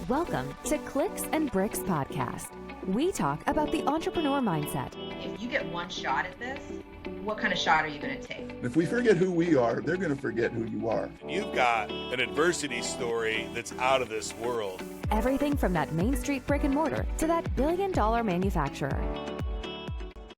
Welcome to Clicks and Bricks Podcast. We talk about the entrepreneur mindset. If you get one shot at this, what kind of shot are you going to take? If we forget who we are, they're going to forget who you are. You've got an adversity story that's out of this world. Everything from that Main Street brick and mortar to that billion-dollar manufacturer.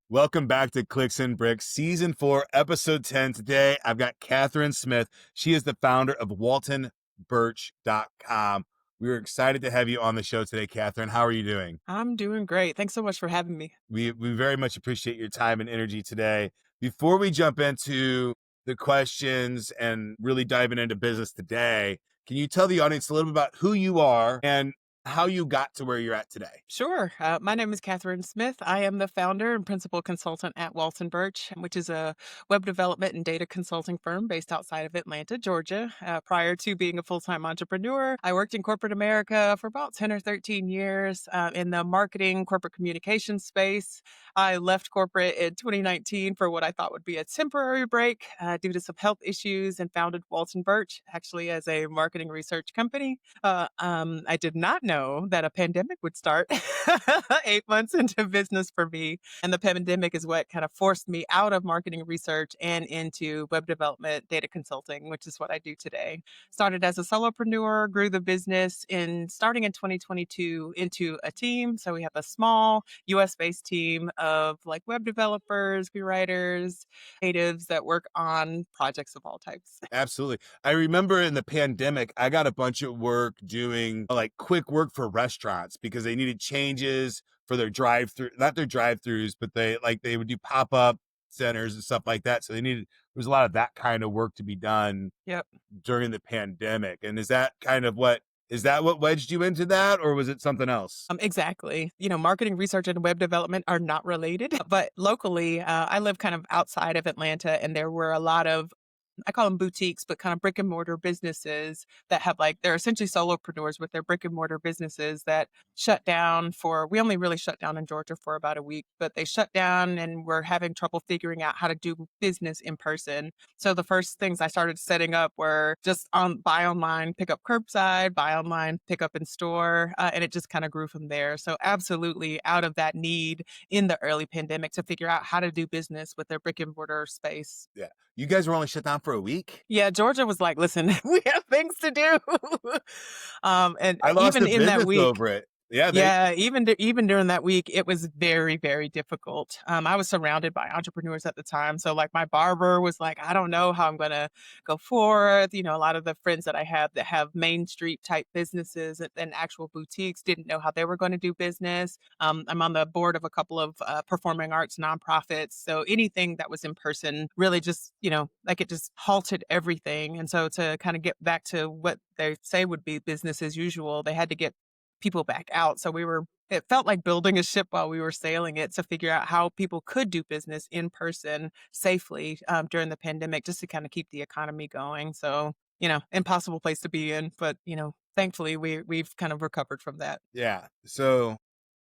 Welcome back to Clicks and Bricks, Season 4, Episode 10. Today, I've got Kathryn Smith. She is the founder of WaltonBirch.com. We are excited to have you on the show today, Kathryn. How are you doing? I'm doing great. Thanks so much for having me. We very much appreciate your time and energy today. Before we jump into the questions and really diving into business today, can you tell the audience a little bit about who you are and how you got to where you're at today? Sure. My name is Kathryn Smith. I am the founder and principal consultant at Walton Birch, which is a web development and data consulting firm based outside of Atlanta, Georgia. Prior to being a full-time entrepreneur, I worked in corporate America for about 10 or 13 years in the marketing, corporate communications space. I left corporate in 2019 for what I thought would be a temporary break due to some health issues and founded Walton Birch, actually as a marketing research company. I did not know that a pandemic would start 8 months into business for me. And the pandemic is what kind of forced me out of marketing research and into web development, data consulting, which is what I do today. Started as a solopreneur, grew the business starting in 2022 into a team. So we have a small US-based team of like web developers, copywriters, natives that work on projects of all types. Absolutely. I remember in the pandemic, I got a bunch of work doing like quick work for restaurants because they needed changes for their not their drive-throughs, but they would do pop-up centers and stuff like that. So there was a lot of that kind of work to be done during the pandemic. And is that what wedged you into that, or was it something else? Exactly. Marketing research and web development are not related, but locally, I live kind of outside of Atlanta, and there were a lot of, I call them boutiques, but kind of brick and mortar businesses that have they're essentially solopreneurs with their brick and mortar businesses that shut down we only really shut down in Georgia for about a week, but they shut down and were having trouble figuring out how to do business in person. So the first things I started setting up were just buy online, pick up curbside, buy online, pick up in store. And it just kind of grew from there. So absolutely out of that need in the early pandemic to figure out how to do business with their brick and mortar space. Yeah. You guys were only shut down for a week? Yeah, Georgia was like, listen, we have things to do. And I lost even the in that business week, over it. even during that week, it was very, very difficult. I was surrounded by entrepreneurs at the time. So my barber was like, I don't know how I'm going to go forward. A lot of the friends that I have that have Main Street type businesses and actual boutiques didn't know how they were going to do business. I'm on the board of a couple of performing arts nonprofits. So anything that was in person really just, it just halted everything. And so to kind of get back to what they say would be business as usual, they had to get people back out. So it felt like building a ship while we were sailing it to figure out how people could do business in person safely during the pandemic, just to kind of keep the economy going. So, impossible place to be in, but, thankfully we've kind of recovered from that. Yeah. So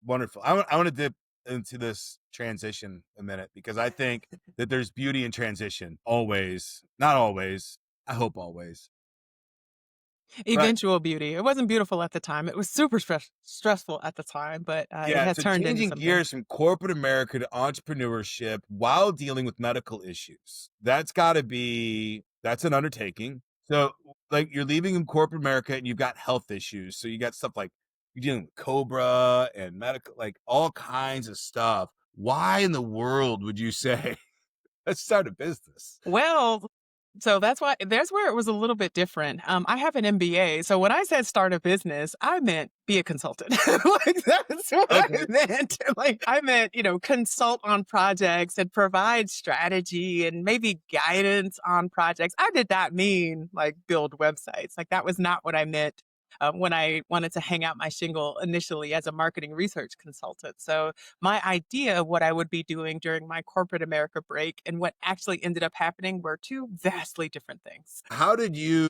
wonderful. I want to dip into this transition a minute because I think that there's beauty in transition. Always. Not always. I hope always. Eventual beauty. It wasn't beautiful at the time. It was super stressful at the time, but it has turned into changing something. gears from corporate America to entrepreneurship while dealing with medical issues. That's an undertaking. So you're leaving in corporate America and you've got health issues. So you got stuff like you're dealing with Cobra and medical, all kinds of stuff. Why in the world would you say, let's start a business? Well, so that's where it was a little bit different. I have an MBA. So when I said start a business, I meant be a consultant. That's what I meant. I meant, consult on projects and provide strategy and maybe guidance on projects. I did not mean build websites. That was not what I meant. When I wanted to hang out my shingle initially as a marketing research consultant. So my idea of what I would be doing during my corporate America break and what actually ended up happening were two vastly different things. How did you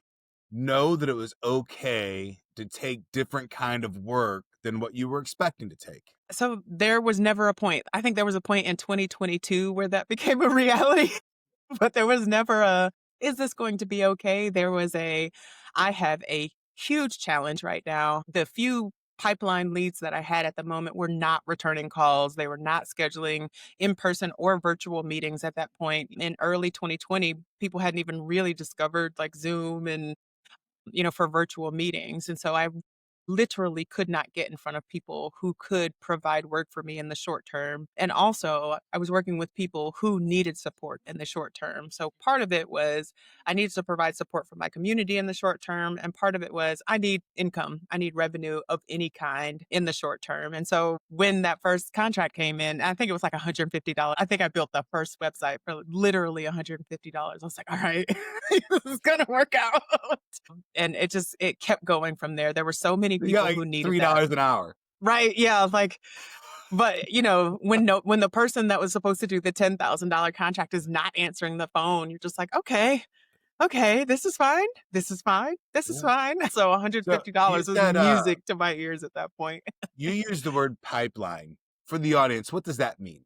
know that it was okay to take different kind of work than what you were expecting to take? So there was never a point. I think there was a point in 2022 where that became a reality, but there was never is this going to be okay? I have a huge challenge right now. The few pipeline leads that I had at the moment were not returning calls. They were not scheduling in-person or virtual meetings at that point. In early 2020, people hadn't even really discovered like Zoom and for virtual meetings. And so I literally could not get in front of people who could provide work for me in the short term. And also, I was working with people who needed support in the short term. So part of it was I needed to provide support for my community in the short term. And part of it was I need income, I need revenue of any kind in the short term. And so when that first contract came in, I think it was like $150. I think I built the first website for literally $150. I was like, all right, this is going to work out. And it kept going from there. There were so many You got people like who needed that. $3 an hour. Right, yeah, like, but, when the person that was supposed to do the $10,000 contract is not answering the phone, you're just like, "Okay, this is fine. This is fine. This is Yeah. fine." So So you $150 was said music to my ears at that point. you used the word pipeline. For the audience, what does that mean?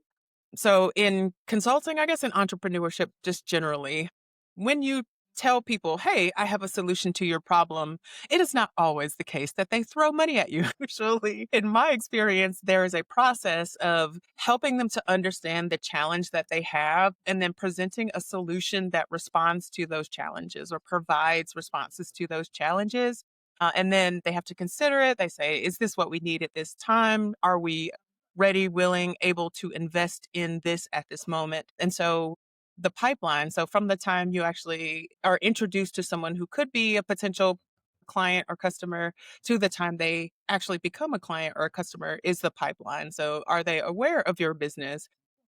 So in consulting, I guess in entrepreneurship, just generally, when you tell people, hey, I have a solution to your problem, it is not always the case that they throw money at you. Usually, in my experience, there is a process of helping them to understand the challenge that they have and then presenting a solution that responds to those challenges or provides responses to those challenges. And then they have to consider it. They say, is this what we need at this time? Are we ready, willing, able to invest in this at this moment? And so the pipeline, so from the time you actually are introduced to someone who could be a potential client or customer to the time they actually become a client or a customer is the pipeline. So are they aware of your business?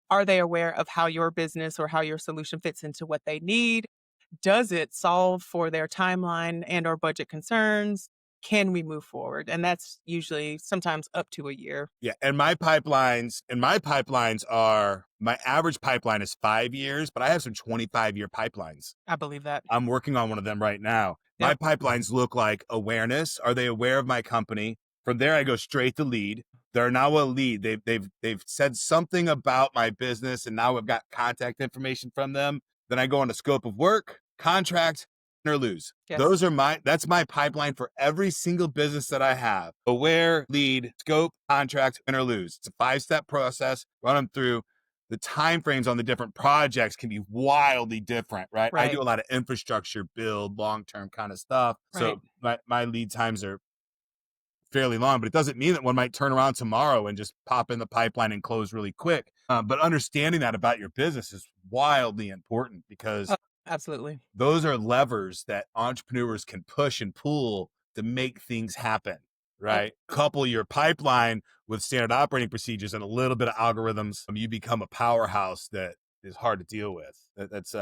Are they aware of how your business or how your solution fits into what they need? Does it solve for their timeline and or budget concerns? Can we move forward? And that's usually sometimes up to a year. Yeah, and my pipelines are my average pipeline is 5 years, but I have some 25-year pipelines. I believe that. I'm working on one of them right now. My Yep. pipelines look like awareness. Are they aware of my company? From there, I go straight to lead. They're now a lead. They've said something about my business, and now I've got contact information from them. Then I go on to scope of work, contract, win or lose. Yes. That's my pipeline for every single business that I have. Aware, lead, scope, contract, win or lose. It's a 5-step process. Run them through. The timeframes on the different projects can be wildly different, right? I do Right. a lot of infrastructure build, long-term kind of stuff. Right. So my lead times are fairly long, but it doesn't mean that one might turn around tomorrow and just pop in the pipeline and close really quick. But understanding that about your business is wildly important because Oh, absolutely. those are levers that entrepreneurs can push and pull to make things happen, Yep. right? Couple your pipeline with standard operating procedures and a little bit of algorithms, you become a powerhouse that is hard to deal with. That's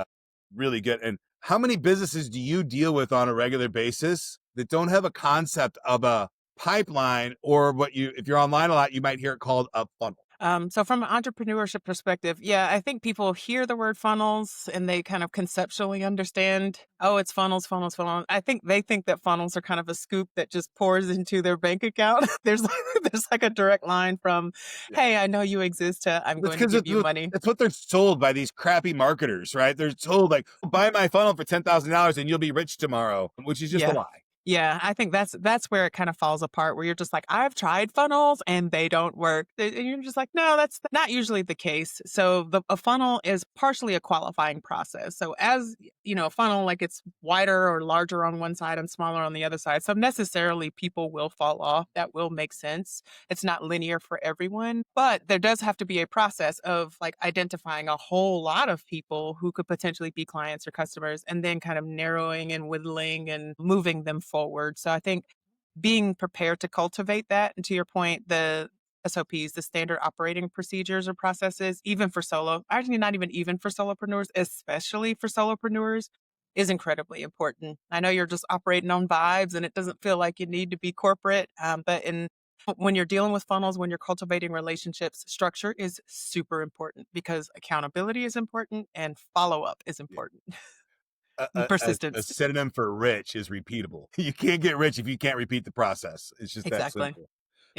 really good. And how many businesses do you deal with on a regular basis that don't have a concept of a pipeline, or if you're online a lot, you might hear it called a funnel? So from an entrepreneurship perspective, yeah, I think people hear the word funnels and they kind of conceptually understand, oh, it's funnels, funnels, funnels. I think they think that funnels are kind of a scoop that just pours into their bank account. There's like a direct line from, Yeah. hey, I know you exist to I'm That's going to because give you money. that's what they're sold by these crappy marketers, right? They're told like, buy my funnel for $10,000 and you'll be rich tomorrow, which is just a Yeah. lie. Yeah, I think that's where it kind of falls apart, where you're just like, I've tried funnels and they don't work. And you're just like, no, that's not usually the case. So a funnel is partially a qualifying process. So as a funnel, like it's wider or larger on one side and smaller on the other side. So necessarily people will fall off. That will make sense. It's not linear for everyone, but there does have to be a process of like identifying a whole lot of people who could potentially be clients or customers and then kind of narrowing and whittling and moving them forward. So I think being prepared to cultivate that, and to your point, the SOPs, the standard operating procedures or processes, even for solo, actually not even for solopreneurs, especially for solopreneurs, is incredibly important. I know you're just operating on vibes and it doesn't feel like you need to be corporate, but when you're dealing with funnels, when you're cultivating relationships, structure is super important because accountability is important and follow up is important. A Persistence. synonym for rich is repeatable. You can't get rich if you can't repeat the process. It's just that Exactly. simple.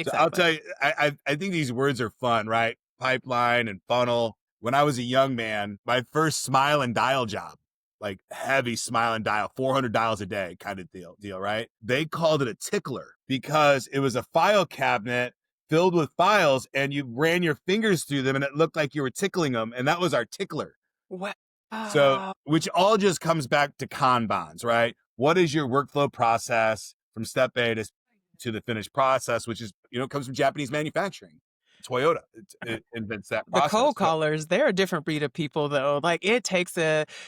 So I'll Exactly. tell you, I think these words are fun, right? Pipeline and funnel. When I was a young man, my first smile and dial job like heavy smile and dial, 400 dials a day kind of deal, right? They called it a tickler because it was a file cabinet filled with files and you ran your fingers through them and it looked like you were tickling them. And that was our tickler. Wow. So, which all just comes back to Kanbans, right? What is your workflow process from step A to the finished process, which is, comes from Japanese manufacturing. Toyota it invents that The process. cold So, callers, they're a different breed of people though. Like it takes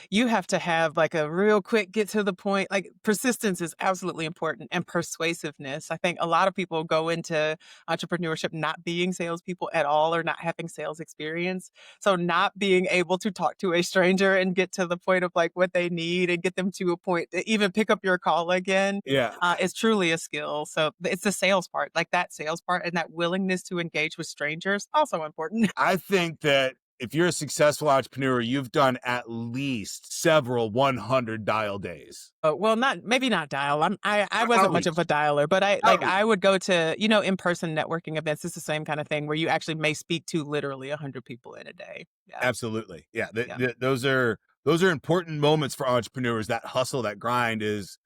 you have to have like a real quick get to the point. Like persistence is absolutely important and persuasiveness. I think a lot of people go into entrepreneurship not being salespeople at all or not having sales experience. So not being able to talk to a stranger and get to the point of like what they need and get them to a point to even pick up your call again yeah, is truly a skill. So it's the sales part, like that sales part and that willingness to engage with strangers, also important. I think that if you're a successful entrepreneur, you've done at least several 100 dial days. Well, maybe not dial. I wasn't much of Outreach. a dialer, but Outreach. I would go to, in-person networking events. It's the same kind of thing where you actually may speak to literally 100 people in a day. Yeah. Absolutely. Yeah. Yeah. Those are important moments for entrepreneurs. That hustle, that grind is,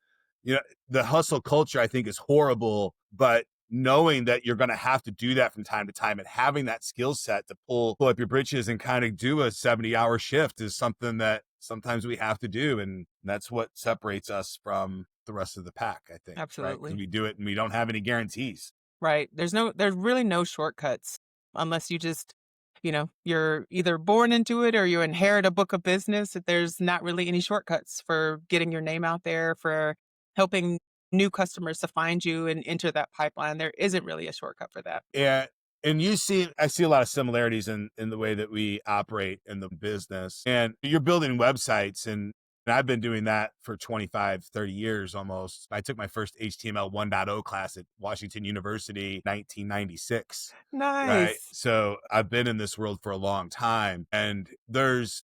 the hustle culture, I think, is horrible, but knowing that you're going to have to do that from time to time and having that skill set to pull up your britches and kind of do a 70-hour shift is something that sometimes we have to do. And that's what separates us from the rest of the pack, I think. Right? 'Cause Absolutely. we do it and we don't have any guarantees. Right. There's really no shortcuts unless you just, you're either born into it or you inherit a book of business. There's not really any shortcuts for getting your name out there, for helping new customers to find you and enter that pipeline. There isn't really a shortcut for that. Yeah. And I see a lot of similarities in the way that we operate in the business. And you're building websites and I've been doing that for 25, 30 years almost. I took my first HTML 1.0 class at Washington University, 1996. Right. Nice. So I've been in this world for a long time and there's,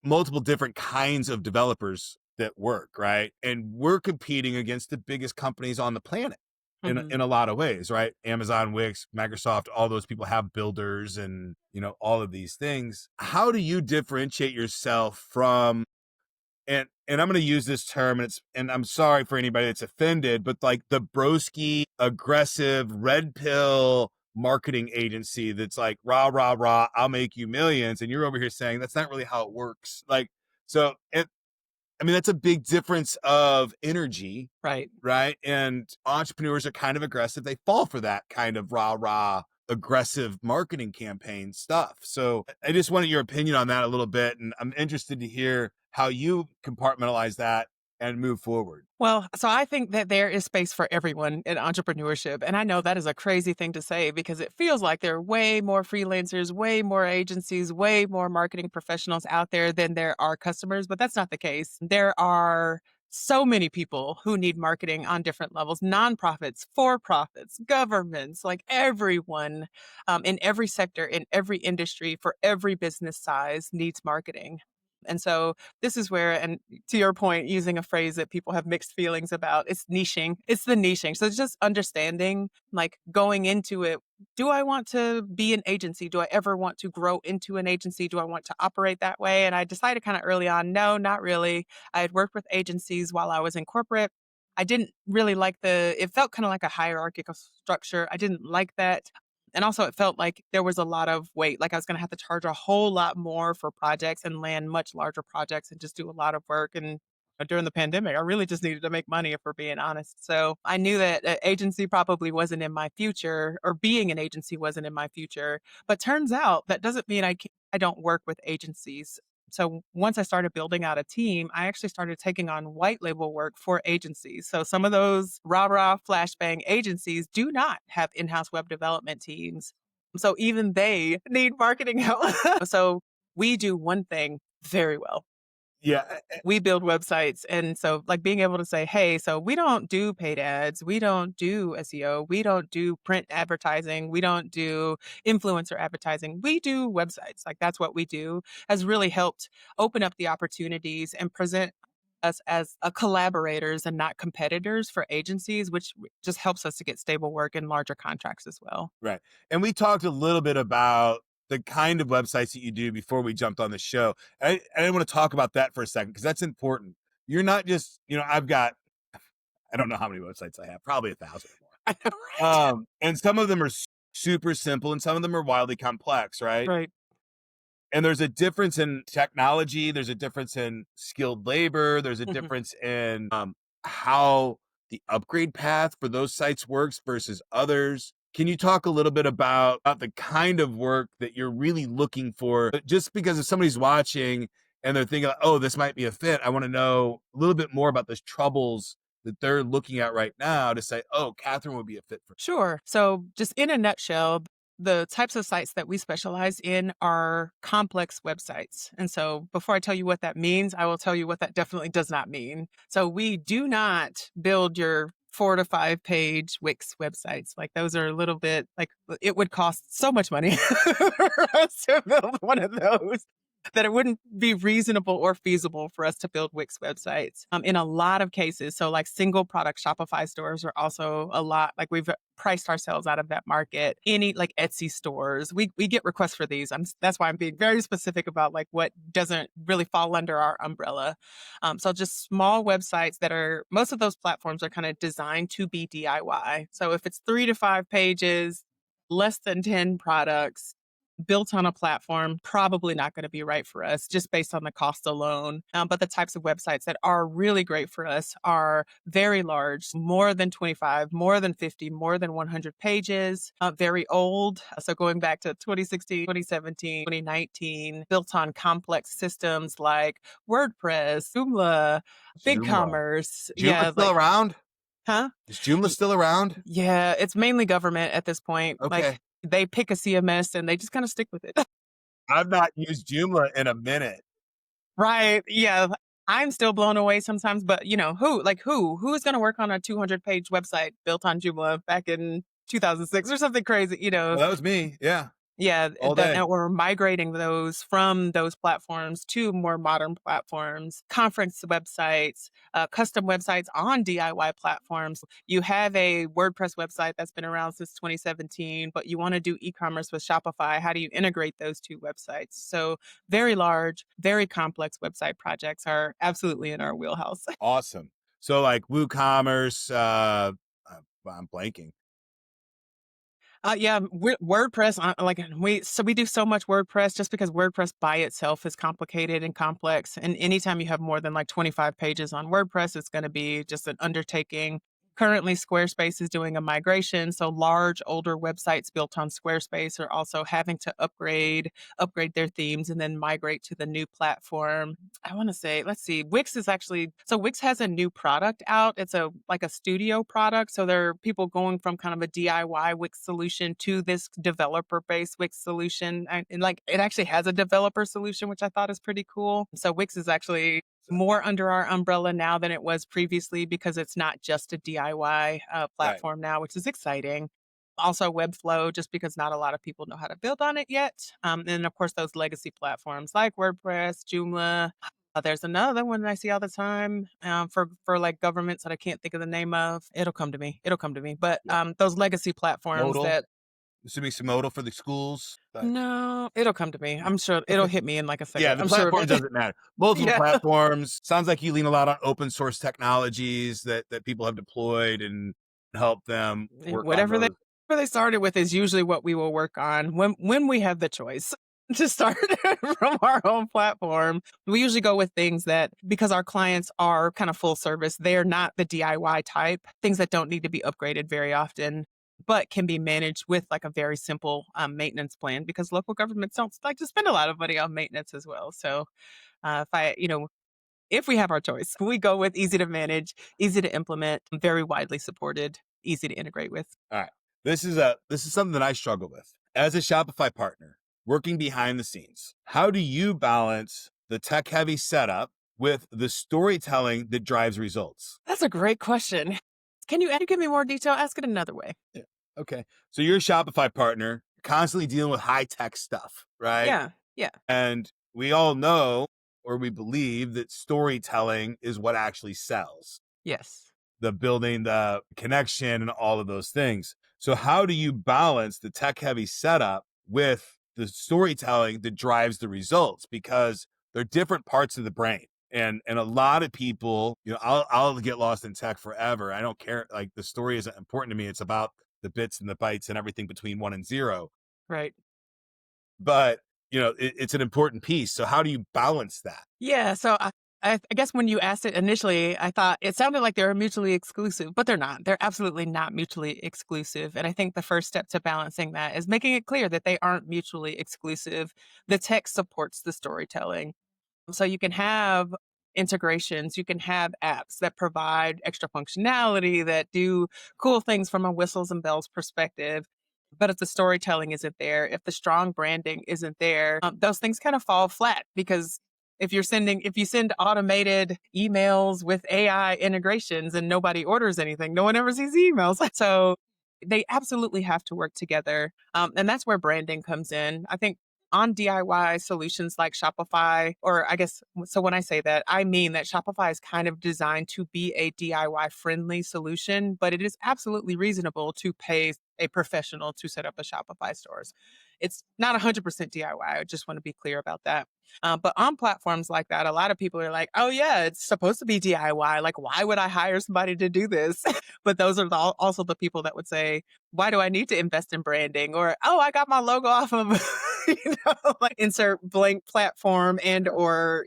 multiple different kinds of developers that work. Right. And we're competing against the biggest companies on the planet. Mhm. In a lot of ways, right? Amazon, Wix, Microsoft, all those people have builders and, all of these things. How do you differentiate yourself from, and I'm going to use this term and I'm sorry for anybody that's offended, but like the broski aggressive red pill marketing agency that's like, rah, rah, rah, I'll make you millions. And you're over here saying that's not really how it works. Like, so that's a big difference of energy. Right. Right. And entrepreneurs are kind of aggressive. They fall for that kind of rah, rah, aggressive marketing campaign stuff. So I just wanted your opinion on that a little bit. And I'm interested to hear how you compartmentalize that and move forward. Well, so I think that there is space for everyone in entrepreneurship. And I know that is a crazy thing to say because it feels like there are way more freelancers, way more agencies, way more marketing professionals out there than there are customers, but that's not the case. There are so many people who need marketing on different levels, nonprofits, for-profits, governments, like everyone in every sector, in every industry, for every business size needs marketing. And so this is where, and to your point, using a phrase that people have mixed feelings about, it's niching. It's the niching. So it's just understanding, like going into it. Do I want to be an agency? Do I ever want to grow into an agency? Do I want to operate that way? And I decided kind of early on, no, not really. I had worked with agencies while I was in corporate. I didn't really like it felt kind of like a hierarchical structure. I didn't like that. And also it felt like there was a lot of weight, like I was going to have to charge a whole lot more for projects and land much larger projects and just do a lot of work. And during the pandemic, I really just needed to make money, if we're being honest. So I knew that agency probably wasn't in my future, or being an agency wasn't in my future. But turns out that doesn't mean I don't work with agencies. So once I started building out a team, I actually started taking on white label work for agencies. So some of those rah-rah flashbang agencies do not have in-house web development teams. So even they need marketing help. So we do one thing very well. Yeah. We build websites. And so like being able to say, hey, so we don't do paid ads. We don't do SEO. We don't do print advertising. We don't do influencer advertising. We do websites. Like that's what we do, has really helped open up the opportunities and present us as collaborators and not competitors for agencies, which just helps us to get stable work and larger contracts as well. Right. And we talked a little bit about the kind of websites that you do before we jumped on the show. I want to talk about that for a second because that's important. You're not just, I don't know how many websites I have, probably 1,000 or more. I know, right? And some of them are super simple and some of them are wildly complex, right? Right. And there's a difference in technology. There's a difference in skilled labor. There's a Mhm. difference in how the upgrade path for those sites works versus others. Can you talk a little bit about the kind of work that you're really looking for? Just because if somebody's watching and they're thinking, oh, this might be a fit, I want to know a little bit more about those troubles that they're looking at right now to say, oh, Kathryn would be a fit for. Sure. So, just in a nutshell, the types of sites that we specialize in are complex websites. And so, before I tell you what that means, I will tell you what that definitely does not mean. So, we do not build your 4 to 5 page Wix websites. Like, those are a little bit like it would cost so much money for us to build one of those that it wouldn't be reasonable or feasible for us to build Wix websites. In a lot of cases, so like single product Shopify stores are also a lot, like we've priced ourselves out of that market. Any like Etsy stores, we get requests for these. That's why I'm being very specific about like what doesn't really fall under our umbrella. So just small websites that are, most of those platforms are kind of designed to be DIY. So if it's 3 to 5 pages, less than 10 products, built on a platform, probably not going to be right for us just based on the cost alone. But the types of websites that are really great for us are very large, more than 25, more than 50, more than 100 pages, very old. So going back to 2016, 2017, 2019, built on complex systems like WordPress, Joomla, Joomla. BigCommerce. Joomla Yeah, still like, around? huh? Is Joomla still around? Yeah, it's mainly government at this point. Like Okay. they pick a CMS and they just kind of stick with it. I've not used Joomla in a minute. Right. Yeah. I'm still blown away sometimes, but who is going to work on a 200-page website built on Joomla back in 2006 or something crazy, Well, that was me. Yeah. Yeah, All that day. now we're migrating those from those platforms to more modern platforms, conference websites, custom websites on DIY platforms. You have a WordPress website that's been around since 2017, but you want to do e-commerce with Shopify. How do you integrate those two websites? So very large, very complex website projects are absolutely in our wheelhouse. Awesome. So like WooCommerce, I'm blanking. Yeah, WordPress. Like we do so much WordPress just because WordPress by itself is complicated and complex. And anytime you have more than like 25 pages on WordPress, it's going to be just an undertaking. Currently, Squarespace is doing a migration, so large, older websites built on Squarespace are also having to upgrade their themes, and then migrate to the new platform. I want to say, let's see, Wix has a new product out. It's a studio product. So there are people going from kind of a DIY Wix solution to this developer-based Wix solution. And like it actually has a developer solution, which I thought is pretty cool. So Wix is actually more under our umbrella now than it was previously because it's not just a DIY platform now, which is exciting. Also, Webflow, just because not a lot of people know how to build on it yet. And of course, those legacy platforms like WordPress, Joomla. There's another one I see all the time for like governments that I can't think of the name of. It'll come to me. It'll come to me. But those legacy platforms Modal. that Assuming some modal for the schools. no, it'll come to me. I'm sure it'll Okay. hit me in like a second. Yeah, the I'm sure platform it'll. doesn't matter. Multiple Yeah. platforms. Sounds like you lean a lot on open source technologies that people have deployed and help them work on Whatever those. they started with is usually what we will work on when we have the choice to start from our own platform. We usually go with things that, because our clients are kind of full service, they're not the DIY type, things that don't need to be upgraded very often, but can be managed with like a very simple maintenance plan because local governments don't like to spend a lot of money on maintenance as well. So if we have our choice, we go with easy to manage, easy to implement, very widely supported, easy to integrate with. All right. This is something that I struggle with. As a Shopify partner, working behind the scenes, how do you balance the tech heavy setup with the storytelling that drives results? That's a great question. Can you give me more detail? Ask it another way. Yeah. Okay. So you're a Shopify partner, constantly dealing with high tech stuff, right? Yeah. Yeah. And we all know, or we believe, that storytelling is what actually sells. Yes. The building, the connection, and all of those things. So how do you balance the tech heavy setup with the storytelling that drives the results, because they're different parts of the brain. And a lot of people, I'll get lost in tech forever. I don't care. Like, the story isn't important to me. It's about the bits and the bytes and everything between 1 and 0. Right. But it's an important piece. So how do you balance that? Yeah. So I guess when you asked it initially, I thought it sounded like they were mutually exclusive, but they're not. They're absolutely not mutually exclusive. And I think the first step to balancing that is making it clear that they aren't mutually exclusive. The text supports the storytelling. So you can have integrations, you can have apps that provide extra functionality, that do cool things from a whistles and bells perspective. But if the storytelling isn't there, if the strong branding isn't there, those things kind of fall flat, because if you send automated emails with AI integrations and nobody orders anything, no one ever sees the emails. So they absolutely have to work together. And that's where branding comes in. I think on DIY solutions like Shopify, or I guess, so when I say that, I mean that Shopify is kind of designed to be a DIY friendly solution, but it is absolutely reasonable to pay a professional to set up a Shopify stores. It's not 100% DIY. I just want to be clear about that. But on platforms like that, a lot of people are like, oh, yeah, it's supposed to be DIY. Like, why would I hire somebody to do this? But those are also the people that would say, why do I need to invest in branding? Or, oh, I got my logo off of, like insert blank platform and or,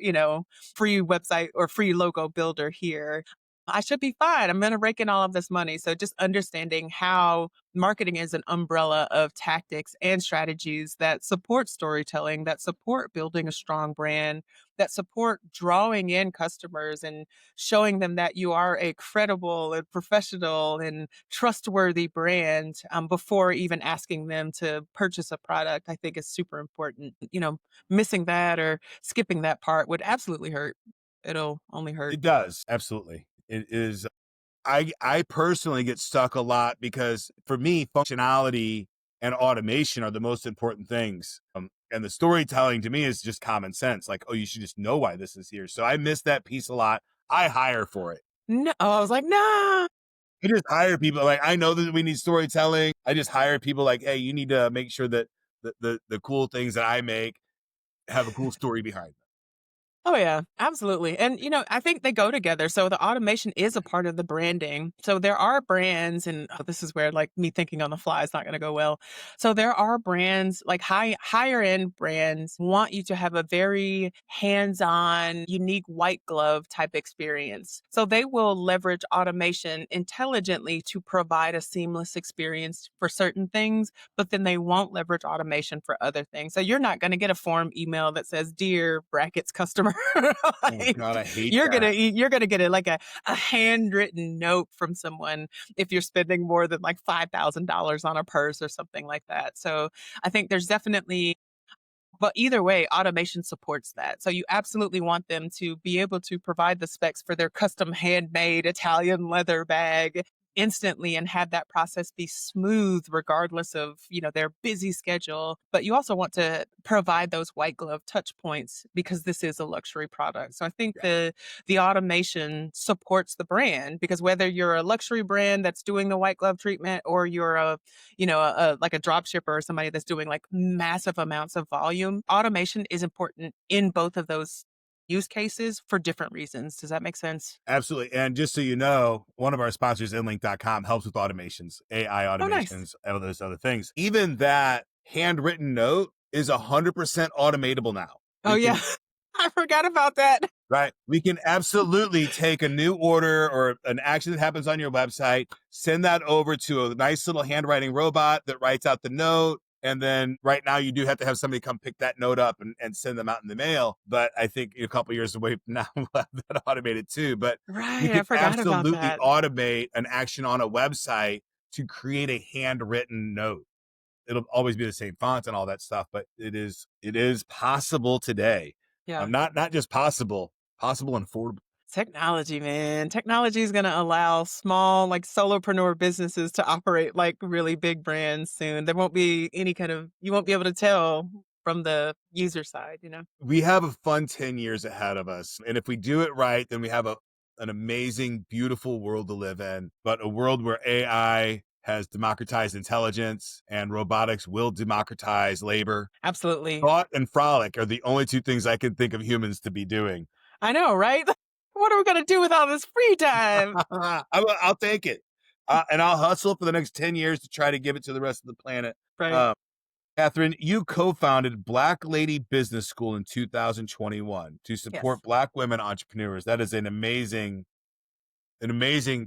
free website or free logo builder here. I should be fine. I'm going to rake in all of this money. So just understanding how marketing is an umbrella of tactics and strategies that support storytelling, that support building a strong brand, that support drawing in customers and showing them that you are a credible and professional and trustworthy brand, before even asking them to purchase a product, I think is super important. Missing that or skipping that part would absolutely hurt. It'll only hurt. It does. Absolutely. It is. I personally get stuck a lot because for me, functionality and automation are the most important things. And the storytelling to me is just common sense. Like, oh, you should just know why this is here. So I miss that piece a lot. I hire for it. No, I was like, nah. I just hire people. Like, I know that we need storytelling. I just hire people like, hey, you need to make sure that the cool things that I make have a cool story behind them. Oh, yeah, absolutely. And, I think they go together. So the automation is a part of the branding. So there are brands, and this is where like me thinking on the fly is not going to go well. So there are brands, like higher end brands want you to have a very hands-on, unique white glove type experience. So they will leverage automation intelligently to provide a seamless experience for certain things, but then they won't leverage automation for other things. So you're not going to get a form email that says, "Dear brackets customer." Oh Like, God, I hate you're that. gonna get it like a handwritten note from someone if you're spending more than like $5,000 on a purse or something like that. So I think there's definitely, but either way, automation supports that. So you absolutely want them to be able to provide the specs for their custom handmade Italian leather bag instantly and have that process be smooth regardless of, their busy schedule. But you also want to provide those white glove touch points because this is a luxury product. So I think the automation supports the brand, because whether you're a luxury brand that's doing the white glove treatment, or you're like a drop shipper or somebody that's doing like massive amounts of volume, automation is important in both of those use cases for different reasons. Does that make sense? Absolutely. And just so you know, one of our sponsors, inlink.com, helps with automations, AI Oh, nice. automations, all those other things. Even that handwritten note is 100% automatable now. Oh, yeah. I forgot about that. Right. We can absolutely take a new order or an action that happens on your website, send that over to a nice little handwriting robot that writes out the note. And then right now you do have to have somebody come pick that note up and send them out in the mail. But I think a couple years away from now, we'll have that automated too. But you Right. I can forgot about absolutely that. automate an action on a website to create a handwritten note. It'll always be the same font and all that stuff, but it is possible today. Yeah. Not just possible and affordable. Technology, man. Technology is going to allow small, like solopreneur businesses to operate like really big brands soon. There won't be you won't be able to tell from the user side. We have a fun 10 years ahead of us. And if we do it right, then we have an amazing, beautiful world to live in, but a world where AI has democratized intelligence, and robotics will democratize labor. Absolutely. Thought and frolic are the only two things I can think of humans to be doing. I know, right? What are we going to do with all this free time? I'll take it. And I'll hustle for the next 10 years to try to give it to the rest of the planet. Right. Kathryn, you co-founded Black Lady Business School in 2021 to support Yes. Black women entrepreneurs. That is an amazing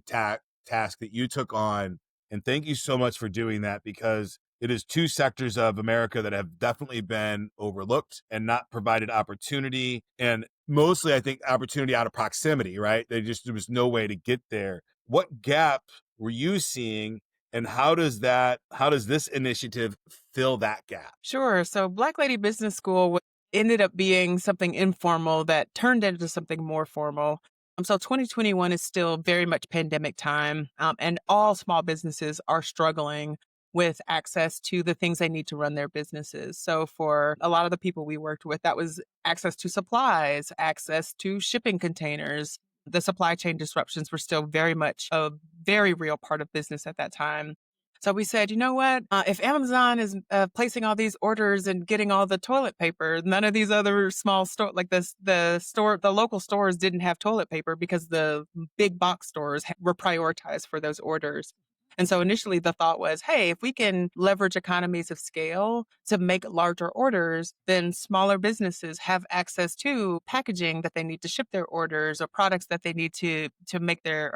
task that you took on. And thank you so much for doing that, because it is two sectors of America that have definitely been overlooked and not provided opportunity. And mostly, I think, opportunity out of proximity, right? There was no way to get there. What gap were you seeing, and how does this initiative fill that gap? Sure. So Black Lady Business School ended up being something informal that turned into something more formal. So 2021 is still very much pandemic time, and all small businesses are struggling with access to the things they need to run their businesses. So for a lot of the people we worked with, that was access to supplies, access to shipping containers. The supply chain disruptions were still very much a very real part of business at that time. So we said, you know what? If Amazon is placing all these orders and getting all the toilet paper, none of these other small store like the local stores didn't have toilet paper because the big box stores were prioritized for those orders. And so initially the thought was, hey, if we can leverage economies of scale to make larger orders, then smaller businesses have access to packaging that they need to ship their orders, or products that they need to make their,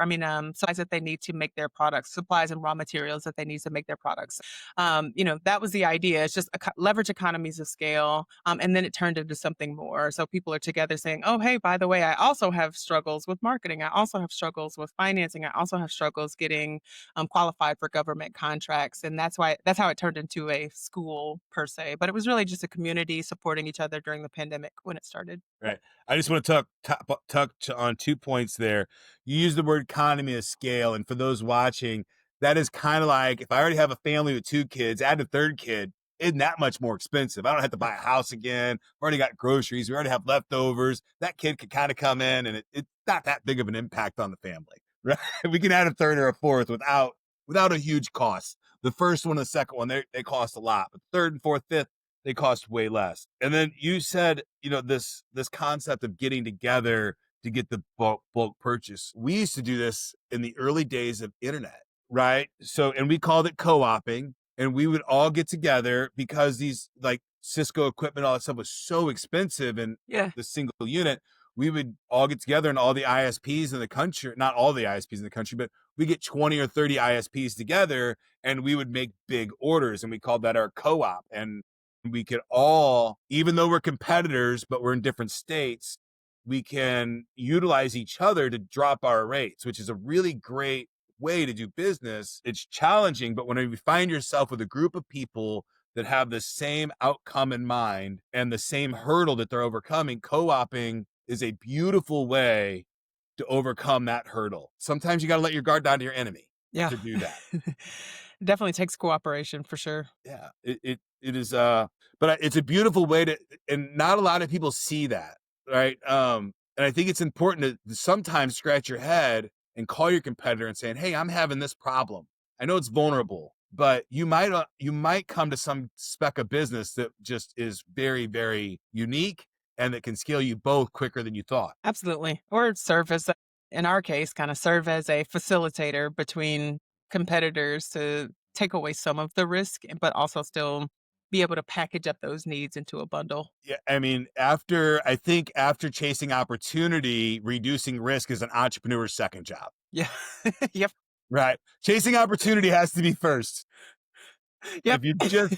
supplies that they need to make their products, supplies and raw materials that they need to make their products. That was the idea. It's just leverage economies of scale. And then it turned into something more. So people are together saying, oh, hey, by the way, I also have struggles with marketing. I also have struggles with financing. I also have struggles getting qualified for government contracts. And that's how it turned into a school per se. But it was really just a community supporting each other during the pandemic when it started. Right. I just want to touch on 2 points there. You use the word economy of scale. And for those watching, that is kind of like, if I already have a family with 2 kids, add a third kid, isn't that much more expensive. I don't have to buy a house again. I've already got groceries. We already have leftovers. That kid could kind of come in, and it's not that big of an impact on the family, right? We can add a third or a fourth without a huge cost. The first one and the second one, they cost a lot, but third and fourth, fifth, they cost way less. And then you said, this concept of getting together to get the bulk purchase. We used to do this in the early days of internet, right? So, and we called it co-oping, and we would all get together because these like Cisco equipment, all that stuff was so expensive, and Yeah. the single unit, we would all get together, and all the ISPs in the country, not all the ISPs in the country, but we get 20 or 30 ISPs together, and we would make big orders, and we called that our co-op. And we could all, even though we're competitors, but we're in different states, we can utilize each other to drop our rates, which is a really great way to do business. It's challenging, but when you find yourself with a group of people that have the same outcome in mind and the same hurdle that they're overcoming, co-oping is a beautiful way to overcome that hurdle. Sometimes you got to let your guard down to your enemy to do that. Definitely takes cooperation for sure. Yeah, it is. But it's a beautiful way to, and not a lot of people see that, right? And I think it's important to sometimes scratch your head and call your competitor and saying, "Hey, I'm having this problem. I know it's vulnerable, but you might come to some spec of business that just is very, very unique and that can scale you both quicker than you thought." Absolutely. Or serve as, in our case, kind of serve as a facilitator between competitors to take away some of the risk, but also still be able to package up those needs into a bundle. Yeah, I mean, after chasing opportunity, reducing risk is an entrepreneur's second job. Yeah. Yep. Right. Chasing opportunity has to be first. Yep. If you're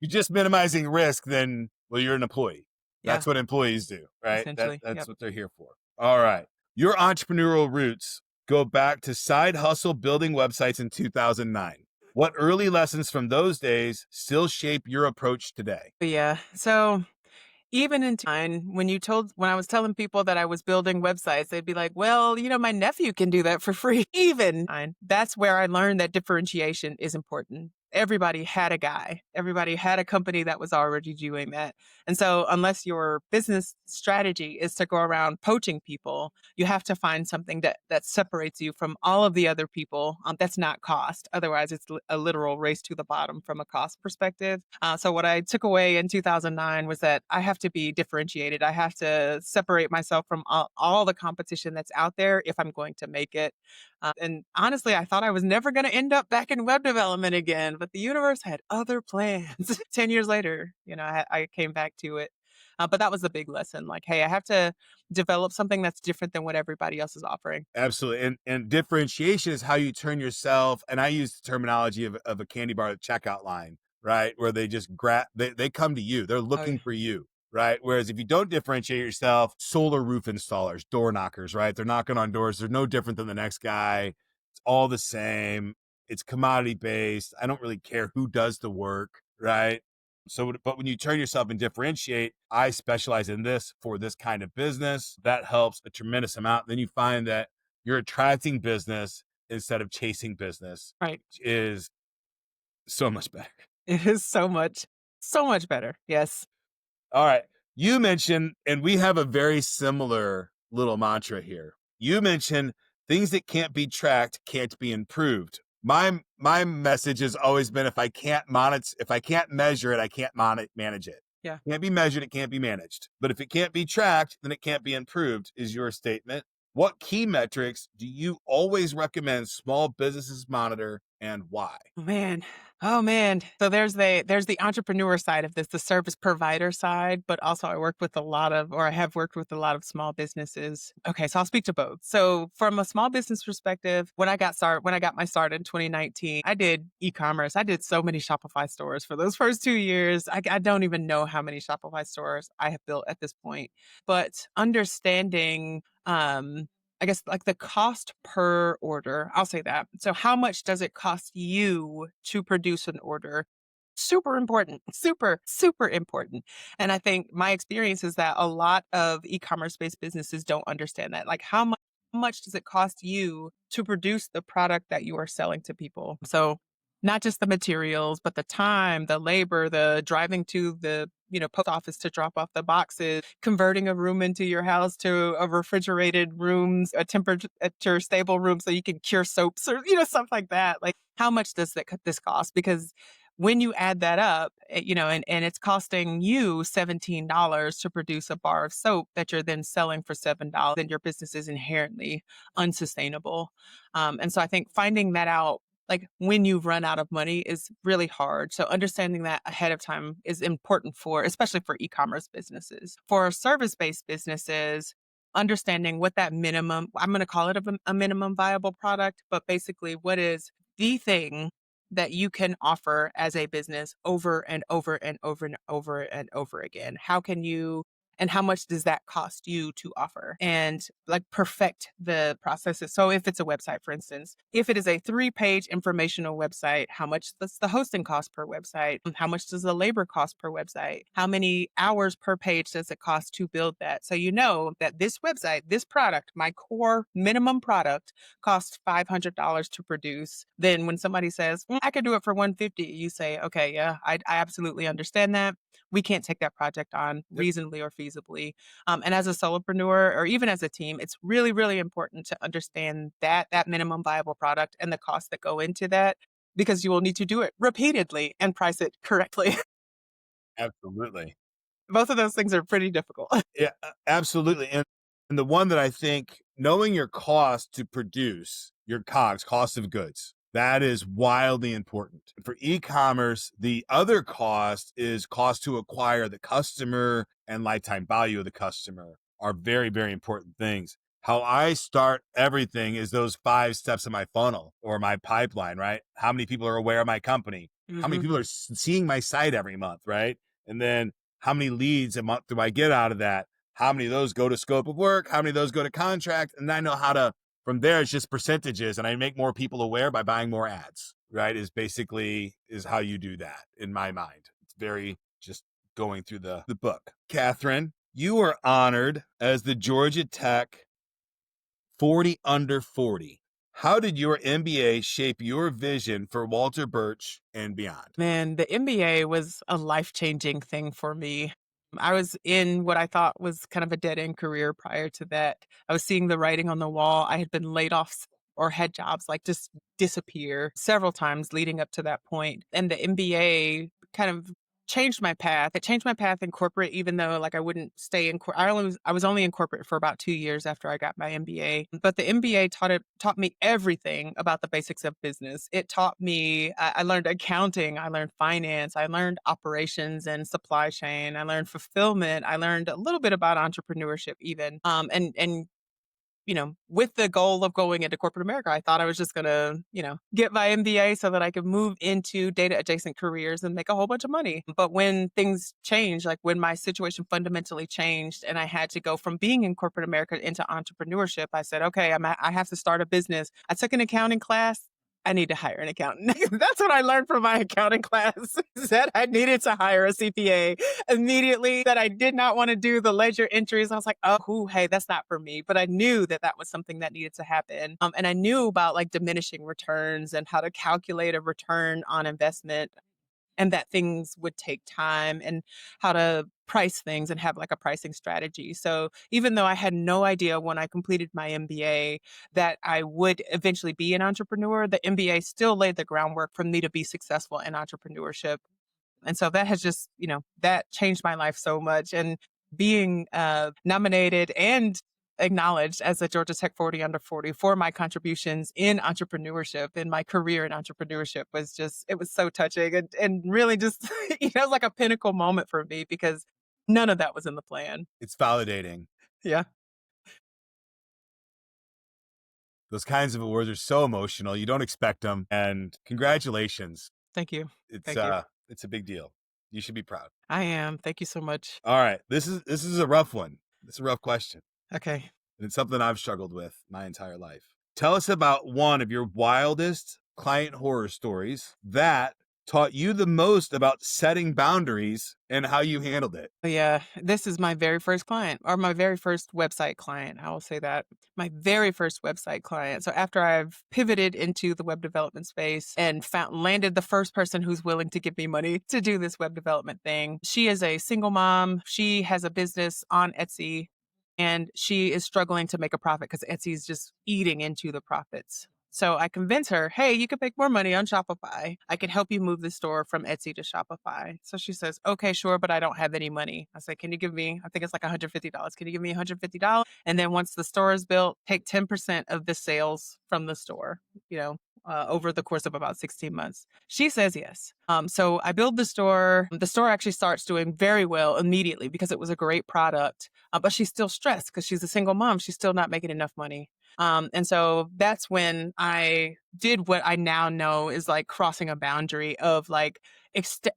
just minimizing risk, then, well, you're an employee. Yeah. That's what employees do, right? Essentially, That's yep. what they're here for. All right. Your entrepreneurial roots go back to side hustle building websites in 2009. What early lessons from those days still shape your approach today? Yeah. So even in time, when I was telling people that I was building websites, they'd be like, well, my nephew can do that for free. Even that's where I learned that differentiation is important. everybody had a guy. Everybody had a company that was already doing that. And so unless your business strategy is to go around poaching people, you have to find something that separates you from all of the other people. That's not cost. Otherwise, it's a literal race to the bottom from a cost perspective. So what I took away in 2009 was that I have to be differentiated. I have to separate myself from all the competition that's out there if I'm going to make it. And honestly, I thought I was never going to end up back in web development again, but the universe had other plans. 10 years later, I came back to it. But that was the big lesson. Like, hey, I have to develop something that's different than what everybody else is offering. Absolutely. And differentiation is how you turn yourself. And I use the terminology of a candy bar checkout line, right? Where they just they come to you. They're Oh, yeah. looking for you, right? Whereas if you don't differentiate yourself, solar roof installers, door knockers, right? They're knocking on doors. They're no different than the next guy. It's all the same. It's commodity based. I don't really care who does the work, right? So, but when you turn yourself and differentiate, I specialize in this for this kind of business. That helps a tremendous amount. Then you find that you're attracting business instead of chasing business, Right. which is so much better. It is so much better. Yes. All right. You mentioned, and we have a very similar little mantra here. You mentioned things that can't be tracked can't be improved. My message has always been if I can't measure it, I can't manage it. Yeah. Can't be measured, it can't be managed. But if it can't be tracked, then it can't be improved, is your statement. What key metrics do you always recommend small businesses monitor and why? Man. Oh man. So there's the entrepreneur side of this, the service provider side, but also I have worked with a lot of small businesses. Okay, so I'll speak to both. So from a small business perspective, when I got my start in 2019, I did e-commerce. I did so many Shopify stores for those first 2 years. I don't even know how many Shopify stores I have built at this point. But understanding I guess like the cost per order, I'll say that. So how much does it cost you to produce an order? Super important, super, super important. And I think my experience is that a lot of e-commerce based businesses don't understand that. Like how much does it cost you to produce the product that you are selling to people? So not just the materials, but the time, the labor, the driving to the post office to drop off the boxes, converting a room into your house to a refrigerated room, a temperature stable room so you can cure soaps or stuff like that. Like how much does this cost? Because when you add that up, and it's costing you $17 to produce a bar of soap that you're then selling for $7, then your business is inherently unsustainable. And so I think finding that out like when you've run out of money is really hard. So understanding that ahead of time is important especially for e-commerce businesses. For service-based businesses, understanding what that minimum, I'm going to call it a minimum viable product, but basically what is the thing that you can offer as a business over and over and over and over and over again? And how much does that cost you to offer and like perfect the processes? So if it's a website, for instance, if it is a 3-page informational website, how much does the hosting cost per website? How much does the labor cost per website? How many hours per page does it cost to build that? So you know that this website, this product, my core minimum product costs $500 to produce. Then when somebody says, I could do it for $150, you say, okay, yeah, I absolutely understand that. We can't take that project on reasonably or feasibly. And as a solopreneur or even as a team, it's really, really important to understand that minimum viable product and the costs that go into that, because you will need to do it repeatedly and price it correctly. Absolutely. Both of those things are pretty difficult. Yeah, absolutely. And the one that I think knowing your cost to produce your COGS, cost of goods, that is wildly important. For e-commerce, the other cost is cost to acquire the customer and lifetime value of the customer are very, very important things. How I start everything is those 5 steps of my funnel or my pipeline, right? How many people are aware of my company? How many people are seeing my site every month, right? And then how many leads a month do I get out of that? How many of those go to scope of work? How many of those go to contract? And I know how to, from there, it's just percentages. And I make more people aware by buying more ads, right? Is how you do that in my mind. It's very just going through the book. Kathryn, you were honored as the Georgia Tech 40 under 40. How did your MBA shape your vision for Walter Birch and beyond? Man, the MBA was a life-changing thing for me. I was in what I thought was kind of a dead-end career prior to that. I was seeing the writing on the wall. I had been laid off or had jobs like just disappear several times leading up to that point. And the MBA kind of changed my path. It changed my path in corporate, even though like I wouldn't stay in I was only in corporate for about 2 years after I got my MBA. But the MBA taught me everything about the basics of business. It taught me I learned accounting, I learned finance, I learned operations and supply chain, I learned fulfillment, I learned a little bit about entrepreneurship even. And with the goal of going into corporate America, I thought I was just going to, get my MBA so that I could move into data adjacent careers and make a whole bunch of money. But when things changed, like when my situation fundamentally changed and I had to go from being in corporate America into entrepreneurship, I said, okay, I have to start a business. I took an accounting class. I need to hire an accountant. That's what I learned from my accounting class, is that I needed to hire a CPA immediately, that I did not want to do the ledger entries. I was like, oh, hey, that's not for me. But I knew that that was something that needed to happen. And I knew about like diminishing returns and how to calculate a return on investment, and that things would take time, and how to price things and have like a pricing strategy. So even though I had no idea when I completed my MBA that I would eventually be an entrepreneur, the MBA still laid the groundwork for me to be successful in entrepreneurship. And so that has just, that changed my life so much. And being nominated and acknowledged as a Georgia Tech 40 under 40 for my contributions in entrepreneurship, in my career in entrepreneurship, it was so touching, and really just, it was like a pinnacle moment for me because none of that was in the plan. It's validating. Yeah. Those kinds of awards are so emotional. You don't expect them. And congratulations. Thank you. It's Thank you. it's a big deal. You should be proud. I am. Thank you so much. All right. This is a rough one. It's a rough question. Okay. And it's something I've struggled with my entire life. Tell us about one of your wildest client horror stories that taught you the most about setting boundaries and how you handled it. Yeah, this is my very first client, or my very first website client. I will say that. My very first website client. So after I've pivoted into the web development space and landed the first person who's willing to give me money to do this web development thing. She is a single mom. She has a business on Etsy, and she is struggling to make a profit because Etsy is just eating into the profits. So I convince her, hey, you could make more money on Shopify. I can help you move the store from Etsy to Shopify. So she says, okay, sure, but I don't have any money. I say, can you give me, I think it's like $150. Can you give me $150? And then once the store is built, take 10% of the sales from the store, over the course of about 16 months. She says yes. So I build the store. The store actually starts doing very well immediately because it was a great product, but she's still stressed because she's a single mom. She's still not making enough money. And so that's when I did what I now know is like crossing a boundary of like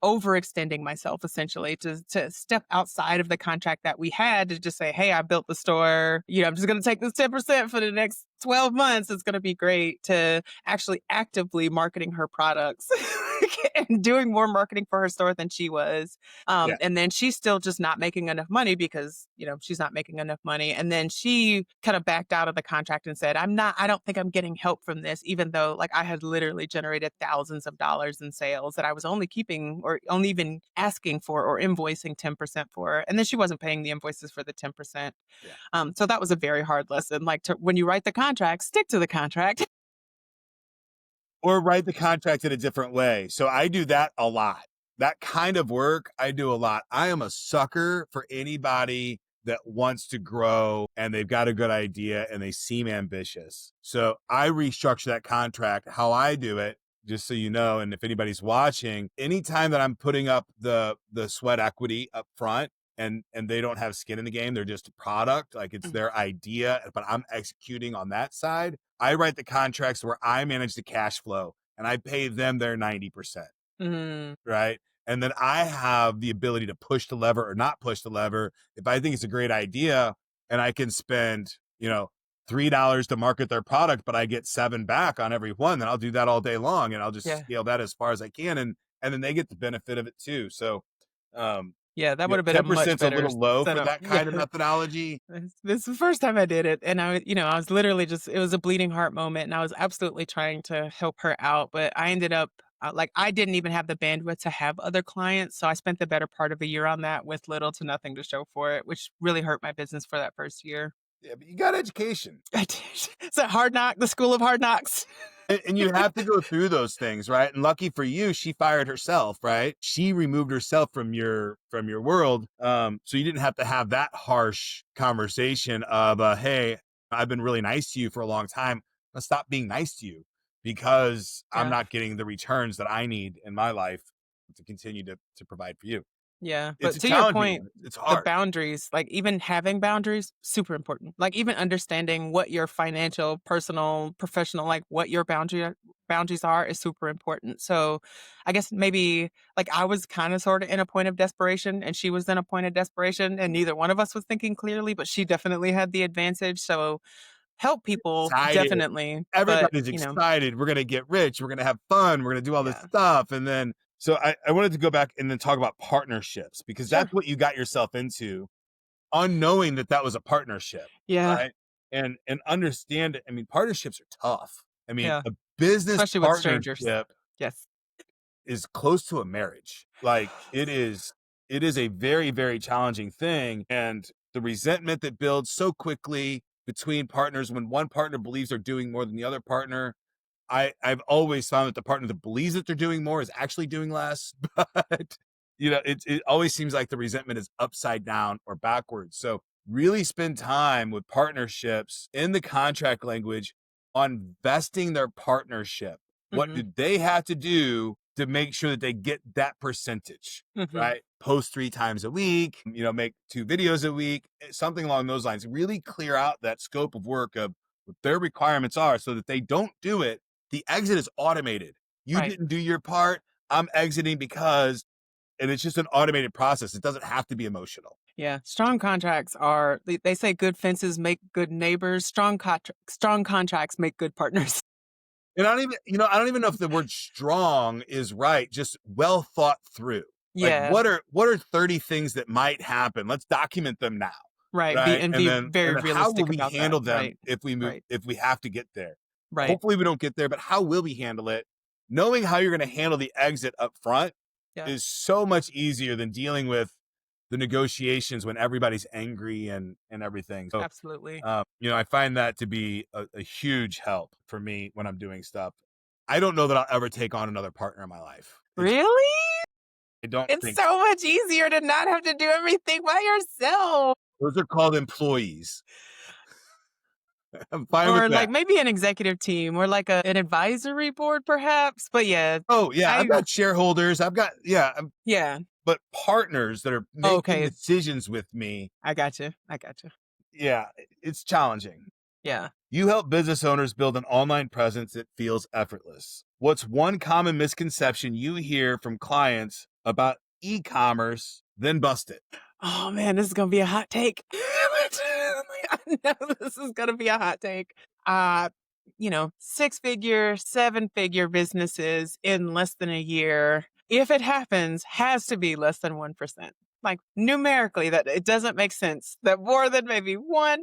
overextending myself, essentially, to step outside of the contract that we had, to just say, hey, I built the store, I'm just going to take this 10% for the next 12 months. It's going to be great, to actually actively marketing her products and doing more marketing for her store than she was. Yeah. And then she's still just not making enough money because, she's not making enough money. And then she kind of backed out of the contract and said, I don't think I'm getting help from this, even though like I had literally generated thousands of dollars in sales that I was only keeping or only even asking for or invoicing 10% for. And then she wasn't paying the invoices for the 10%. Yeah. So that was a very hard lesson. Like, when you write the contract, stick to the contract. Or write the contract in a different way. So I do that a lot. That kind of work I do a lot. I am a sucker for anybody that wants to grow and they've got a good idea and they seem ambitious. So I restructure that contract how I do it, just so you know. And if anybody's watching, anytime that I'm putting up the sweat equity up front and they don't have skin in the game, they're just a product, like it's their idea, but I'm executing on that side. I write the contracts where I manage the cash flow and I pay them their 90%. Right. And then I have the ability to push the lever or not push the lever. If I think it's a great idea and I can spend, $3 to market their product, but I get $7 back on every one, then I'll do that all day long and I'll just scale that as far as I can. And then they get the benefit of it too. So, Yeah, that You know, would have been a much 10%'s a better little low for setup. that Yeah. kind of methodology. This is the first time I did it, and I was literally just it was a bleeding heart moment, and I was absolutely trying to help her out, but I ended up like, I didn't even have the bandwidth to have other clients, so I spent the better part of a year on that with little to nothing to show for it, which really hurt my business for that first year. Yeah, but you got education. I did. It's a hard knock, the school of hard knocks. And you have to go through those things, right? And lucky for you, she fired herself, right? She removed herself from your world. So you didn't have to have that harsh conversation of hey, I've been really nice to you for a long time. Let's stop being nice to you because I'm Yeah. not getting the returns that I need in my life to continue to provide for you. Yeah, It's but a to your challenging point, one. It's the hard. boundaries, like even having boundaries, super important. Like even understanding what your financial, personal, professional, like what your boundaries are is super important. So I guess maybe like I was kind of sort of in a point of desperation and she was in a point of desperation and neither one of us was thinking clearly, but she definitely had the advantage. So help people Excited. definitely, but Everybody's excited. We're going to get rich. We're going to have fun. We're going to do all this yeah, stuff. And then, so I wanted to go back and then talk about partnerships because sure. that's what you got yourself into, unknowing that that was a partnership, Yeah, right? And understand it. I mean, partnerships are tough. I mean, yeah, a business especially with strangers. partnership Yes. is close to a marriage. Like it is a very, very challenging thing. And the resentment that builds so quickly between partners when one partner believes they're doing more than the other partner. I've always found that the partner that believes that they're doing more is actually doing less, but it always seems like the resentment is upside down or backwards. So really spend time with partnerships in the contract language on vesting their partnership. What Hmm. do they have to do to make sure that they get that percentage, Hmm. right? Post 3 times a week, make 2 videos a week, something along those lines. Really clear out that scope of work of what their requirements are so that they don't do it. The exit is automated. You Right. didn't do your part. I'm exiting because, and it's just an automated process. It doesn't have to be emotional. Yeah, strong contracts are they say good fences make good neighbors, strong contracts make good partners. And I don't even know if the word strong is right, just well thought through. Like Yeah, what are 30 things that might happen? Let's document them now. right, Right. And be then very how will realistic we about that. handle them Right, if right, we have to get there? right. Hopefully we don't get there, but how will we handle it? Knowing how you're going to handle the exit up front Yeah, is so much easier than dealing with the negotiations when everybody's angry and everything. So, absolutely. I find that to be a huge help for me when I'm doing stuff. I don't know that I'll ever take on another partner in my life. Really? I don't It's think so much easier to not have to do everything by yourself. those are called employees. I'm fine with Or like that. maybe an executive team or like an advisory board perhaps. But yeah, Oh yeah, I've I got shareholders. I've got yeah. but partners that are making Okay, decisions with me. I got you. I got you. Yeah, it's challenging. Yeah. You help business owners build an online presence that feels effortless. What's one common misconception you hear from clients about e-commerce? Then bust it. Oh man, this is gonna be a hot take. I know this is gonna be a hot take. Uh, 6-figure, 7-figure businesses in less than a year, if it happens, has to be less than 1%. Like numerically, that it doesn't make sense that more than maybe 1,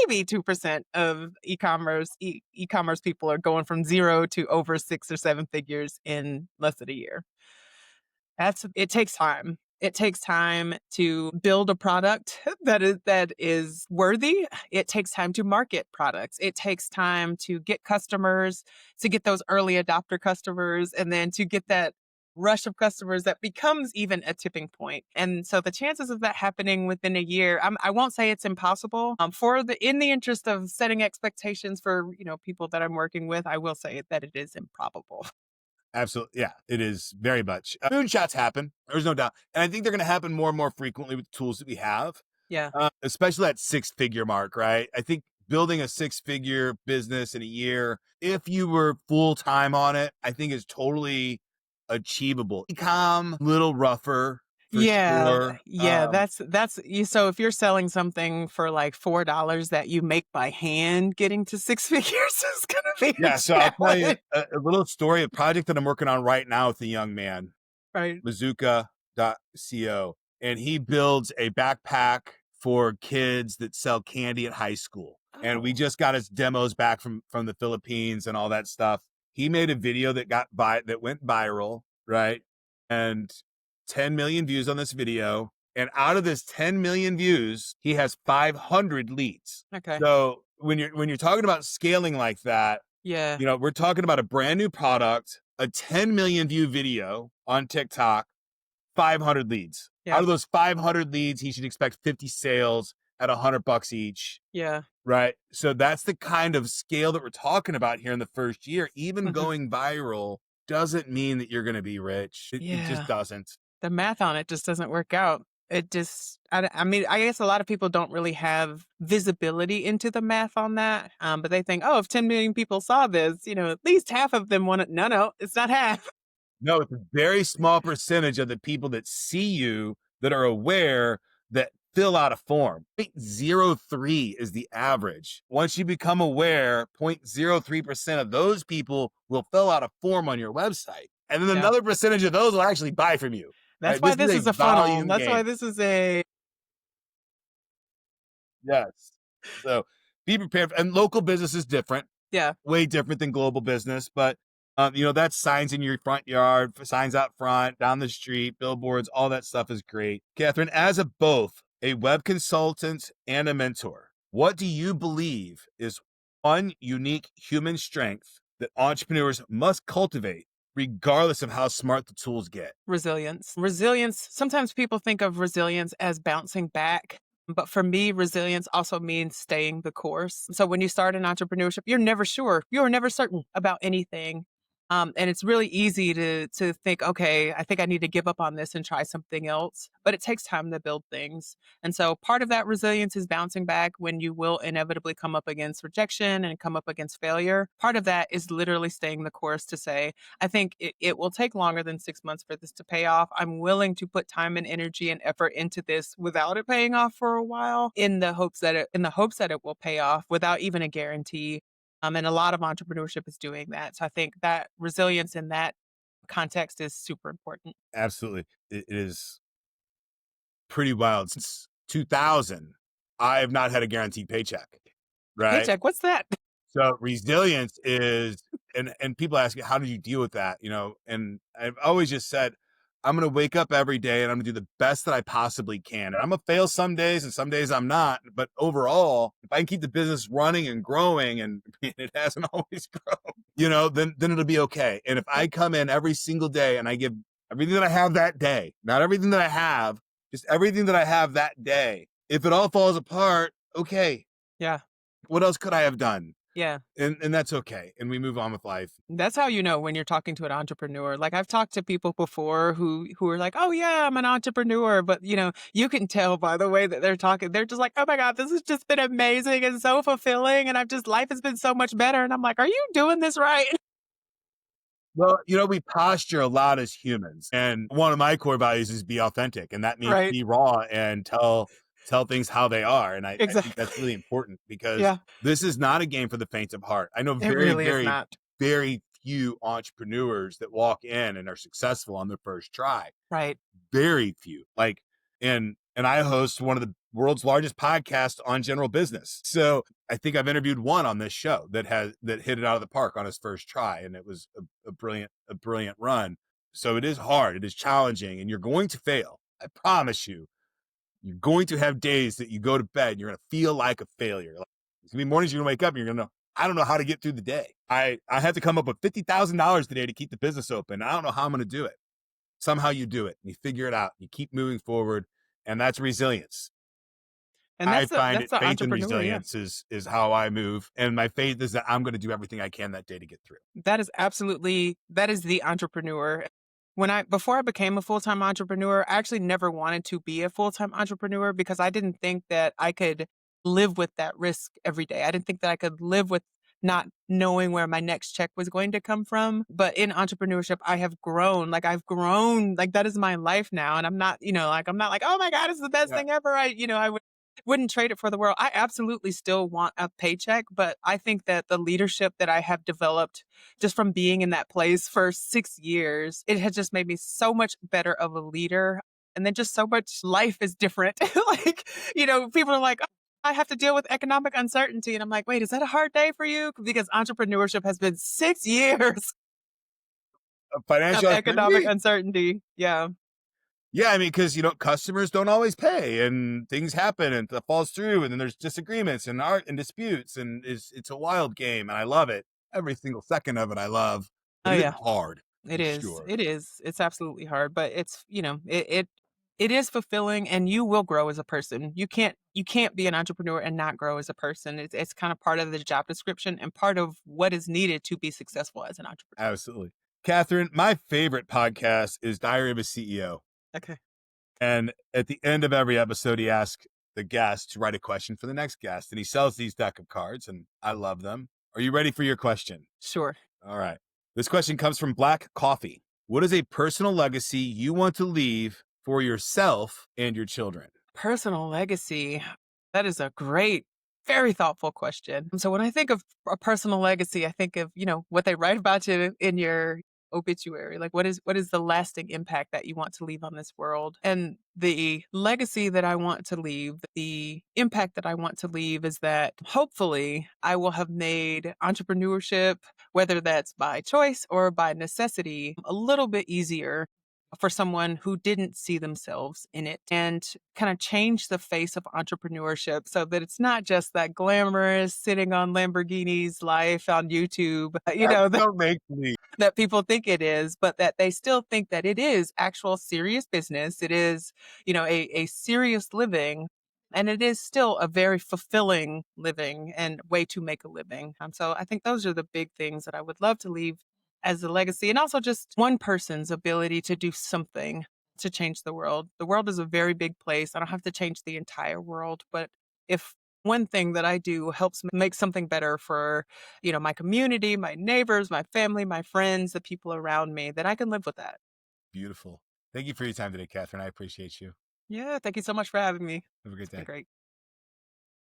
maybe 2% of e-commerce people are going from 0 to over 6 or 7 figures in less than a year. It takes time. It takes time to build a product that is worthy. It takes time to market products. It takes time to get customers, to get those early adopter customers, and then to get that rush of customers that becomes even a tipping point. And so the chances of that happening within a year, I won't say it's impossible. In the interest of setting expectations for people that I'm working with, I will say that it is improbable. Absolutely. Yeah, it is very much. Moonshots happen. There's no doubt. And I think they're going to happen more and more frequently with the tools that we have, Yeah. especially that 6-figure mark, right? I think building a 6-figure business in a year, if you were full time on it, I think is totally achievable. Ecom, little rougher for Yeah, sure. yeah, that's you so if you're selling something for like $4 that you make by hand, getting to 6 figures is gonna be a Yeah. So I'll tell you challenge. a little story, a project that I'm working on right now with a young man, Right. bazooka.co. and he builds a backpack for kids that sell candy at high school. And we just got his demos back from the Philippines and all that stuff. He made a video that went viral, right? And 10 million views on this video. And out of this 10 million views, he has 500 leads. Okay. So when you're talking about scaling like that, Yeah. you know, we're talking about a brand new product, a 10 million view video on TikTok, 500 leads. Yeah. Out of those 500 leads, he should expect 50 sales at $100 each. Yeah. Right. So that's the kind of scale that we're talking about here in the first year. Even Mhm. going viral doesn't mean that you're going to be rich. It Yeah. just doesn't. The math on it just doesn't work out. It just, I mean, I guess a lot of people don't really have visibility into the math on that. But they think, oh, if 10 million people saw this, you know, at least half of them want it. No, it's not half. No, it's a very small percentage of the people that see you that are aware that fill out a form. 0.03 is the average. Once you become aware, 0.03% of those people will fill out a form on your website. And then Yeah. another percentage of those will actually buy from you. That's Right? why this is a funnel. volume That's why game. this is a, Yes. So be prepared. And local business is different, yeah. way different than global business. But, you know, that's signs in your front yard, signs out front, down the street, billboards, all that stuff is great. Kathryn, as both a web consultant and a mentor, what do you believe is one unique human strength that entrepreneurs must cultivate regardless of how smart the tools get? Resilience. Resilience. Sometimes people think of resilience as bouncing back. But for me, resilience also means staying the course. So when you start an entrepreneurship, you're never sure. You're never certain about anything. And it's really easy to think, okay, I think I need to give up on this and try something else. But it takes time to build things. And so part of that resilience is bouncing back when you will inevitably come up against rejection and come up against failure. Part of that is literally staying the course to say, I think it will take longer than 6 months for this to pay off. I'm willing to put time and energy and effort into this without it paying off for a while in the hopes that it will pay off without even a guarantee. And a lot of entrepreneurship is doing that. So I think that resilience in that context is super important. Absolutely. It is pretty wild. Since 2000, I have not had a guaranteed paycheck. Right. Paycheck, what's that? So resilience is, and people ask me, how did you deal with that? You know, and I've always just said, I'm going to wake up every day and I'm going to do the best that I possibly can. And I'm going to fail some days and some days I'm not. But overall, if I can keep the business running and growing, and it hasn't always grown, you know, then it'll be okay. And if I come in every single day and I give everything that I have that day, not everything that I have, just everything that I have that day, if it all falls apart, okay. Yeah. What else could I have done? Yeah. And that's okay. And we move on with life. That's how you know when you're talking to an entrepreneur. Like I've talked to people before who are like, oh yeah, I'm an entrepreneur. But you know, you can tell by the way that they're talking. They're just like, oh my God, this has just been amazing and so fulfilling. And life has been so much better. And I'm like, are you doing this right? Well, you know, we posture a lot as humans. And one of my core values is be authentic. And that means Right. be raw and tell things how they are. And I think that's Exactly. really important because Yeah. this is not a game for the faint of heart. I know It very, really is very, not. very few entrepreneurs that walk in and are successful on their first try. Right. Very few. Like, and I host one of the world's largest podcasts on general business. So I think I've interviewed one on this show that hit it out of the park on his first try. And it was a brilliant run. So it is hard. It is challenging and you're going to fail. I promise you. You're going to have days that you go to bed and you're going to feel like a failure. Like, there's going to be mornings you're going to wake up and you're going to know, I don't know how to get through the day. I had to come up with $50,000 today to keep the business open. I don't know how I'm going to do it. Somehow you do it and you figure it out. You keep moving forward. And that's resilience. And I find that's the faith and entrepreneur. Yeah. resilience is how I move. And my faith is that I'm going to do everything I can that day to get through. That is the entrepreneur. Before I became a full-time entrepreneur, I actually never wanted to be a full-time entrepreneur because I didn't think that I could live with that risk every day. I didn't think that I could live with not knowing where my next check was going to come from. But in entrepreneurship, I've grown. Like that is my life now. And I'm not like, oh my God, it's the best thing ever. I wouldn't trade it for the world. I absolutely still want a paycheck, but I think that the leadership that I have developed just from being in that place for 6 years, it has just made me so much better of a leader. And then just so much life is different. Like, people are like, "Oh, I have to deal with economic uncertainty." And I'm like, wait, is that a hard day for you? Because entrepreneurship has been 6 years of Financial economic uncertainty? uncertainty. Yeah. Yeah, I mean, because customers don't always pay, and things happen, and that falls through, and then there's disagreements and art and disputes, and it's a wild game, and I love it. Every single second of it, I love, Oh, but it is yeah. hard It for is. sure. It is. It's absolutely hard, but it is fulfilling, and you will grow as a person. You can't be an entrepreneur and not grow as a person. It's kind of part of the job description and part of what is needed to be successful as an entrepreneur. Absolutely. Kathryn, my favorite podcast is Diary of a CEO. Okay. And at the end of every episode, he asks the guest to write a question for the next guest. And he sells these deck of cards, and I love them. Are you ready for your question? Sure. All right. This question comes from Black Coffee. What is a personal legacy you want to leave for yourself and your children? Personal legacy. That is a great, very thoughtful question. So when I think of a personal legacy, I think of, what they write about you in your obituary. Like what is the lasting impact that you want to leave on this world? And the legacy that I want to leave, the impact that I want to leave is that hopefully I will have made entrepreneurship, whether that's by choice or by necessity, a little bit easier for someone who didn't see themselves in it, and kind of change the face of entrepreneurship so that it's not just that glamorous sitting on Lamborghinis life on YouTube, That's so make me. that people think it is, but that they still think that it is actual serious business. It is, a serious living. And it is still a very fulfilling living and way to make a living. So I think those are the big things that I would love to leave as a legacy. And also just one person's ability to do something to change the world. The world is a very big place. I don't have to change the entire world, but if one thing that I do helps make something better for my community, my neighbors, my family, my friends, the people around me, that I can live with that. Beautiful. Thank you for your time today, Kathryn. I appreciate you. Yeah, thank you so much for having me. Have a great It's been day. great.